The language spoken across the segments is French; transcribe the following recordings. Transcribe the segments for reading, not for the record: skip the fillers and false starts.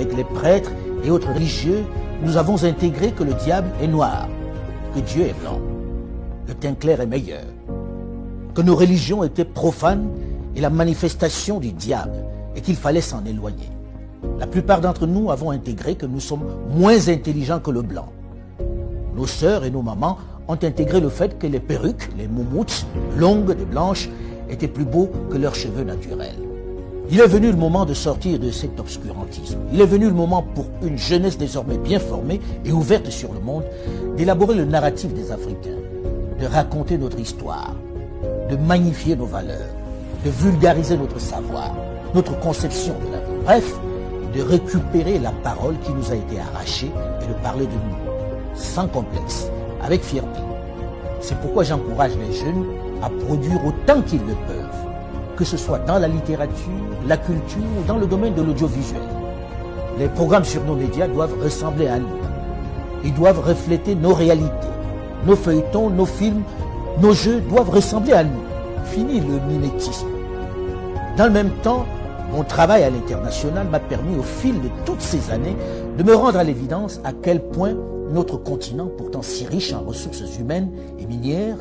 avec les prêtres et autres religieux, nous avons intégré que le diable est noir, que Dieu est blanc, le teint clair est meilleur, que nos religions étaient profanes et la manifestation du diable et qu'il fallait s'en éloigner. La plupart d'entre nous avons intégré que nous sommes moins intelligents que le blanc. Nos sœurs et nos mamans ont intégré le fait que les perruques, les moumoutes, longues et blanches, étaient plus beaux que leurs cheveux naturels. Il est venu le moment de sortir de cet obscurantisme. Il est venu le moment pour une jeunesse désormais bien formée et ouverte sur le monde, d'élaborer le narratif des Africains, de raconter notre histoire, de magnifier nos valeurs, de vulgariser notre savoir, notre conception de la vie. Bref, de récupérer la parole qui nous a été arrachée et de parler de nous, sans complexe, avec fierté. C'est pourquoi j'encourage les jeunes à produire autant qu'ils le peuvent, que ce soit dans la littérature, la culture ou dans le domaine de l'audiovisuel. Les programmes sur nos médias doivent ressembler à nous. Ils doivent refléter nos réalités. Nos feuilletons, nos films, nos jeux doivent ressembler à nous. Fini le mimétisme. Dans le même temps, mon travail à l'international m'a permis au fil de toutes ces années de me rendre à l'évidence à quel point notre continent, pourtant si riche en ressources humaines et minières,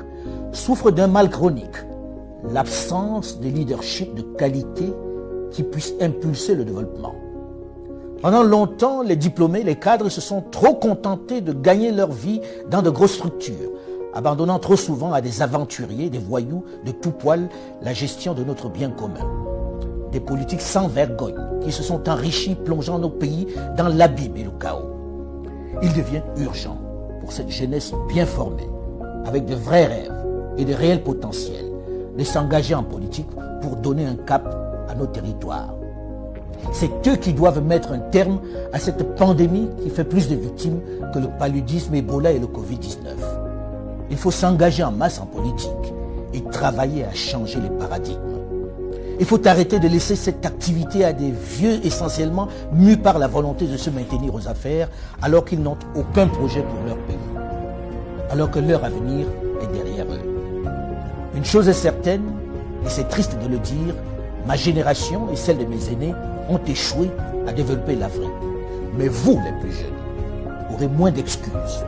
souffre d'un mal chronique, l'absence de leadership de qualité qui puisse impulser le développement. Pendant longtemps, les diplômés, les cadres se sont trop contentés de gagner leur vie dans de grosses structures, abandonnant trop souvent à des aventuriers, des voyous de tout poil la gestion de notre bien commun. Des politiques sans vergogne qui se sont enrichis, plongeant nos pays dans l'abîme et le chaos. Il devient urgent pour cette jeunesse bien formée, avec de vrais rêves et de réels potentiels, de s'engager en politique pour donner un cap à nos territoires. C'est eux qui doivent mettre un terme à cette pandémie qui fait plus de victimes que le paludisme, Ebola et le Covid-19. Il faut s'engager en masse en politique et travailler à changer les paradigmes. Il faut arrêter de laisser cette activité à des vieux essentiellement mus par la volonté de se maintenir aux affaires alors qu'ils n'ont aucun projet pour leur pays, alors que leur avenir est derrière eux. Une chose est certaine, et c'est triste de le dire, ma génération et celle de mes aînés ont échoué à développer l'Afrique. Mais vous, les plus jeunes, aurez moins d'excuses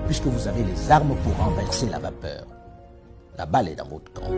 puisque vous avez les armes pour renverser la vapeur. La balle est dans votre camp.